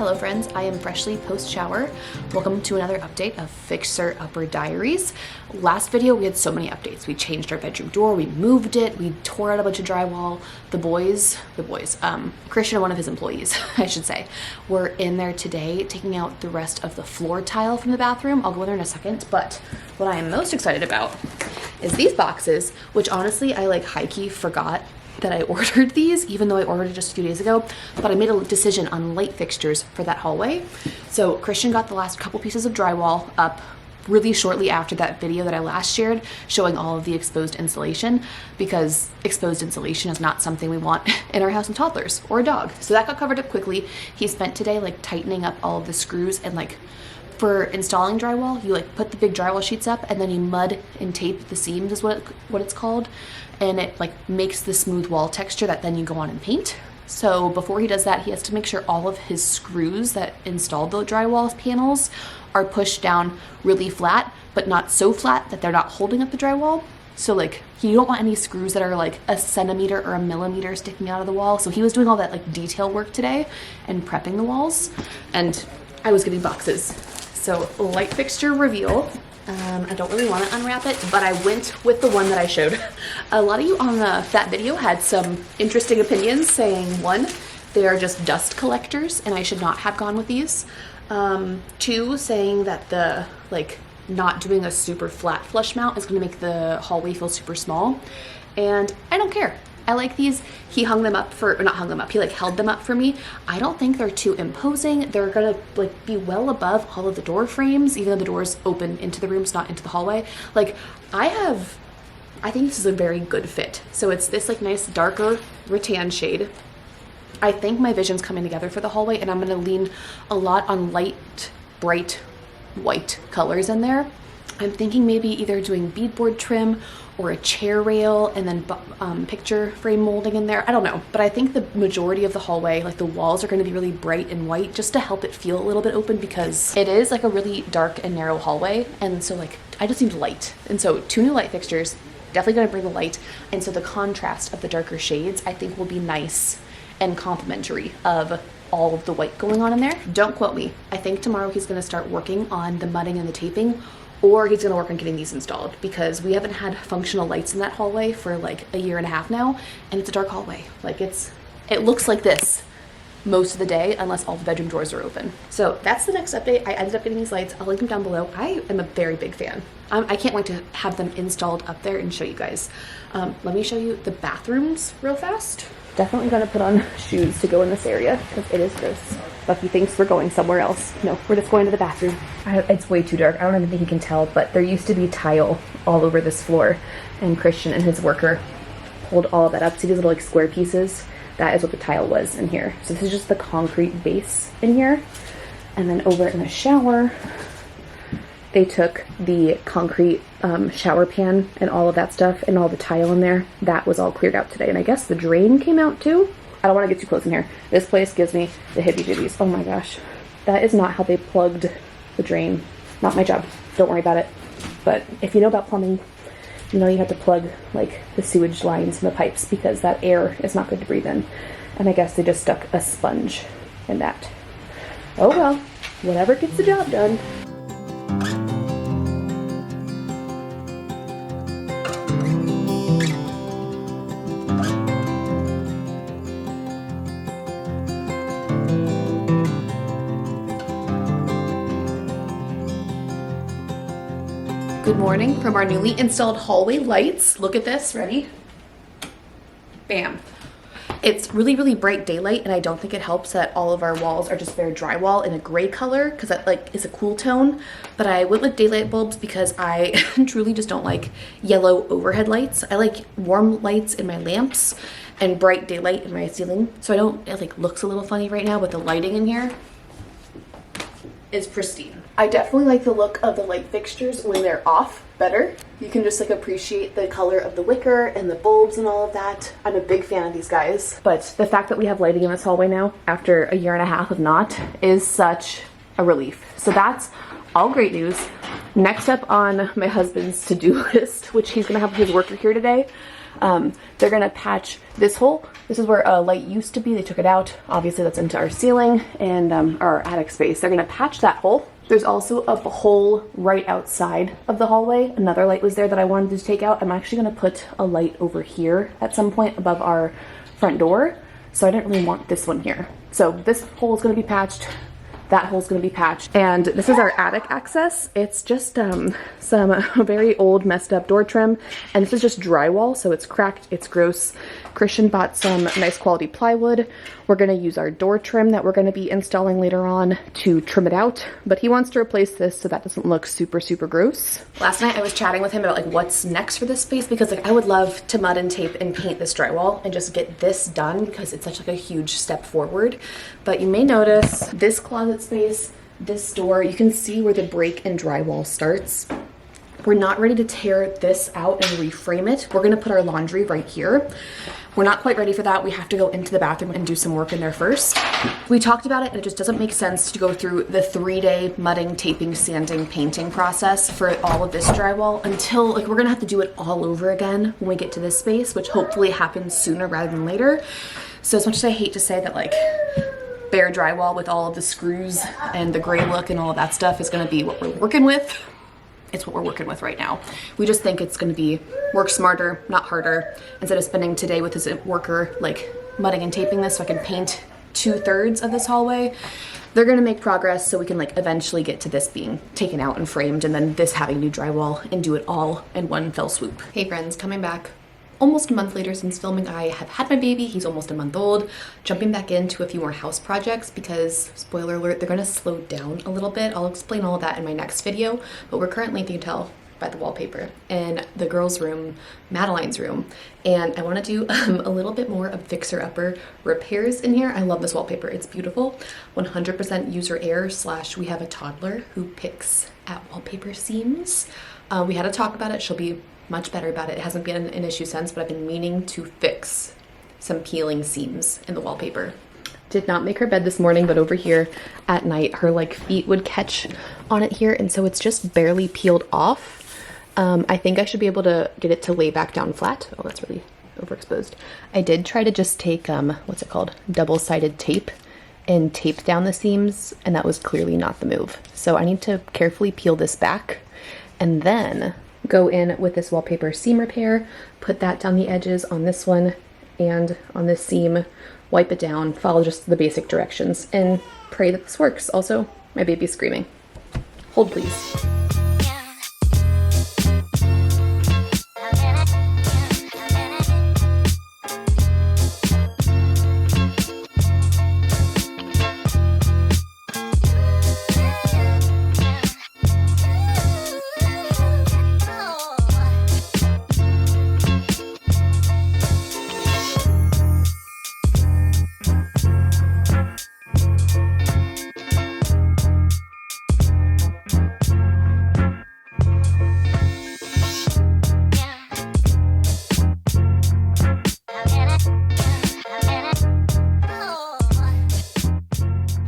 Hello friends, I am freshly post-shower. Welcome to another update of FIXER Upper Diaries. Last video we had so many updates. We changed our bedroom door, we moved it, we tore out a bunch of drywall. Christian and one of his employees, I should say, were in there today taking out the rest of the floor tile from the bathroom. I'll go in there in a second, but what I am most excited about is these boxes, which honestly I like high-key forgot that I ordered these, even though I ordered it just a few days ago, but I made a decision on light fixtures for that hallway. So Christian got the last couple pieces of drywall up really shortly after that video that I last shared showing all of the exposed insulation, because exposed insulation is not something we want in our house with toddlers or a dog. So that got covered up quickly. He spent today like tightening up all of the screws, and like for installing drywall, you like put the big drywall sheets up and then you mud and tape the seams is what it's called. And it like makes the smooth wall texture that then you go on and paint. So before he does that, he has to make sure all of his screws that installed the drywall panels are pushed down really flat, but not so flat that they're not holding up the drywall. So like you don't want any screws that are like a centimeter or a millimeter sticking out of the wall. So he was doing all that like detail work today and prepping the walls, and I was getting boxes. So light fixture reveal. I don't really want to unwrap it, but I went with the one that I showed. A lot of you on that video had some interesting opinions saying, one, they are just dust collectors and I should not have gone with these. Two, saying that the like not doing a super flat flush mount is going to make the hallway feel super small. And I don't care. I like these. He hung them up for, or not hung them up, he like held them up for me. I don't think they're too imposing. They're gonna like be well above all of the door frames, even though the doors open into the rooms, not into the hallway. Like I think this is a very good fit. So it's this like nice darker rattan shade. I think my vision's coming together for the hallway, and I'm gonna lean a lot on light, bright white colors in there. I'm thinking maybe either doing beadboard trim or a chair rail and then picture frame molding in there. I don't know, but I think the majority of the hallway, like the walls, are going to be really bright and white just to help it feel a little bit open, because it is like a really dark and narrow hallway, and so like I just need light. And so 2 new light fixtures, definitely going to bring the light, and so the contrast of the darker shades I think will be nice and complementary of all of the white going on in there. Don't quote me. I think tomorrow he's going to start working on the mudding and the taping, or he's gonna work on getting these installed, because we haven't had functional lights in that hallway for like a year and a half now, and it's a dark hallway. Like it looks like this most of the day unless all the bedroom doors are open. So that's the next update. I ended up getting these lights. I'll link them down below. I am a very big fan. I can't wait to have them installed up there and show you guys. Let me show you the bathrooms real fast. Definitely gonna put on shoes to go in this area because it is gross. Bucky thinks we're going somewhere else. No, we're just going to the bathroom. It's way too dark. I don't even think you can tell, but there used to be tile all over this floor, and Christian and his worker pulled all of that up. See these little like square pieces? That is what the tile was in here. So this is just the concrete base in here. And then over in the shower, they took the concrete shower pan and all of that stuff and all the tile in there. That was all cleared out today. And I guess the drain came out too. I don't want to get too close in here. This place gives me the hippie-jibbies. Oh my gosh. That is not how they plugged the drain. Not my job. Don't worry about it. But if you know about plumbing, you know you have to plug like the sewage lines and the pipes, because that air is not good to breathe in. And I guess they just stuck a sponge in that. Oh well. Whatever gets the job done. Good morning from our newly installed hallway lights. Look at this. Ready? Bam. It's really, really bright daylight, and I don't think it helps that all of our walls are just bare drywall in a gray color, because that like is a cool tone. But I went with daylight bulbs because I truly just don't like yellow overhead lights. I like warm lights in my lamps and bright daylight in my ceiling. So it like looks a little funny right now, but the lighting in here is pristine. I definitely like the look of the light fixtures when they're off better. You can just like appreciate the color of the wicker and the bulbs and all of that. I'm a big fan of these guys. But the fact that we have lighting in this hallway now after a year and a half of not is such a relief. So that's all great news. Next up on my husband's to-do list, which he's gonna have his worker here today, they're gonna patch this hole. This is where a light used to be. They took it out. Obviously that's into our ceiling and our attic space. They're gonna patch that hole. There's also a hole right outside of the hallway. Another light was there that I wanted to take out. I'm actually gonna put a light over here at some point above our front door. So I didn't really want this one here. So this hole is gonna be patched. That hole's gonna be patched. And this is our attic access. It's just some very old messed up door trim. And this is just drywall, so it's cracked, it's gross. Christian bought some nice quality plywood. We're gonna use our door trim that we're gonna be installing later on to trim it out, but he wants to replace this so that doesn't look super, super gross. Last night I was chatting with him about like what's next for this space, because like I would love to mud and tape and paint this drywall and just get this done because it's such like a huge step forward. But you may notice this closet space, this door, you can see where the break in drywall starts. We're not ready to tear this out and reframe it. We're gonna put our laundry right here. We're not quite ready for that. We have to go into the bathroom and do some work in there first. We talked about it and it just doesn't make sense to go through the 3-day mudding, taping, sanding, painting process for all of this drywall until like we're gonna have to do it all over again when we get to this space, which hopefully happens sooner rather than later. So as much as I hate to say that like bare drywall with all of the screws and the gray look and all of that stuff is gonna be what we're working with, it's what we're working with right now. We just think it's gonna be work smarter, not harder. Instead of spending today with his worker like mudding and taping this so I can paint 2/3 of this hallway, they're gonna make progress so we can like eventually get to this being taken out and framed and then this having new drywall and do it all in one fell swoop. Hey friends, coming back almost a month later since filming. I have had my baby, he's almost a month old, jumping back into a few more house projects because, spoiler alert, they're gonna slow down a little bit. I'll explain all of that in my next video, but we're currently, if you can tell by the wallpaper, in the girls' room, Madeline's room, and I wanna do a little bit more of fixer-upper repairs in here. I love this wallpaper, it's beautiful. 100% user error / we have a toddler who picks at wallpaper seams. We had to talk about it, she'll be much better about it. It hasn't been an issue since, but I've been meaning to fix some peeling seams in the wallpaper. Did not make her bed this morning, but over here at night, her like feet would catch on it here, and so it's just barely peeled off. I think I should be able to get it to lay back down flat. Oh, that's really overexposed. I did try to just take, what's it called? Double-sided tape and tape down the seams, and that was clearly not the move. So I need to carefully peel this back and then go in with this wallpaper seam repair, put that down the edges on this one and on this seam, wipe it down, follow just the basic directions, and pray that this works. Also, my baby's screaming. Hold please.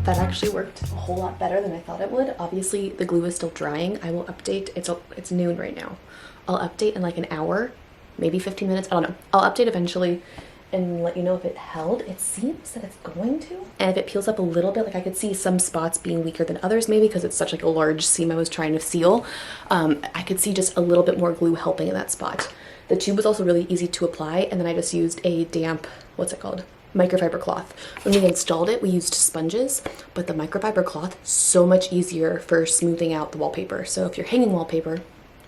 That actually worked a whole lot better than I thought it would. Obviously, the glue is still drying. I will update. It's noon right now. I'll update in like an hour, maybe 15 minutes. I don't know. I'll update eventually and let you know if it held. It seems that it's going to. And if it peels up a little bit, like I could see some spots being weaker than others, maybe because it's such like a large seam I was trying to seal. I could see just a little bit more glue helping in that spot. The tube was also really easy to apply, and then I just used a damp, what's it called? Microfiber cloth. When we installed it, we used sponges, but the microfiber cloth, so much easier for smoothing out the wallpaper. So if you're hanging wallpaper,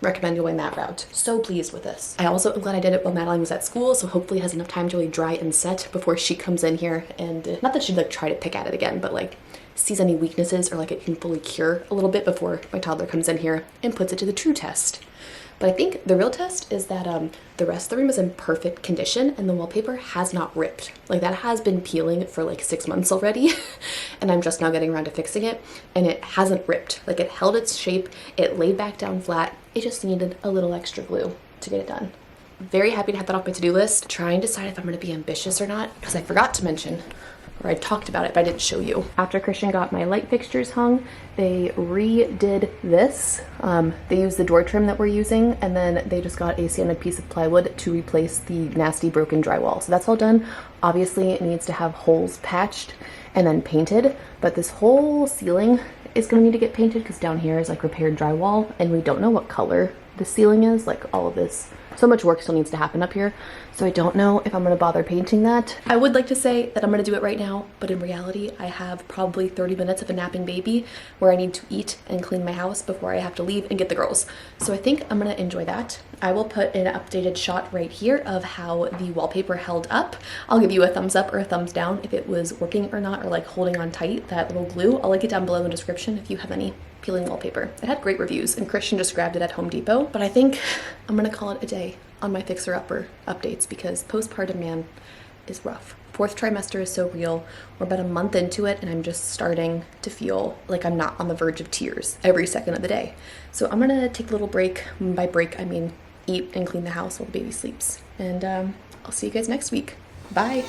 recommend going that route. So pleased with this. I also am glad I did it while Madeline was at school, so hopefully it has enough time to really dry and set before she comes in here, and not that she'd like try to pick at it again, but like sees any weaknesses or like it can fully cure a little bit before my toddler comes in here and puts it to the true test. But I think the real test is that the rest of the room is in perfect condition and the wallpaper has not ripped. Like that has been peeling for like 6 months already and I'm just now getting around to fixing it, and it hasn't ripped. Like it held its shape, it laid back down flat, it just needed a little extra glue to get it done. Very happy to have that off my to-do list. Trying to decide if I'm going to be ambitious or not, because I forgot to mention or I talked about it, but I didn't show you. After Christian got my light fixtures hung, they redid this. They used the door trim that we're using, and then they just got a sanded piece of plywood to replace the nasty broken drywall. So that's all done. Obviously, it needs to have holes patched and then painted, but this whole ceiling is gonna need to get painted because down here is like repaired drywall, and we don't know what color the ceiling is, like all of this. So much work still needs to happen up here, so I don't know if I'm gonna bother painting that. I would like to say that I'm gonna do it right now, but in reality, I have probably 30 minutes of a napping baby where I need to eat and clean my house before I have to leave and get the girls. So I think I'm gonna enjoy that. I will put an updated shot right here of how the wallpaper held up. I'll give you a thumbs up or a thumbs down if it was working or not, or like holding on tight, that little glue. I'll link it down below in the description if you have any peeling wallpaper. It had great reviews, and Christian just grabbed it at Home Depot. But I think I'm gonna call it a day on my Fixer Upper updates because postpartum, man, is rough. Fourth trimester is so real. We're about a month into it, and I'm just starting to feel like I'm not on the verge of tears every second of the day. So I'm gonna take a little break. By break, I mean eat and clean the house while the baby sleeps. And I'll see you guys next week. Bye.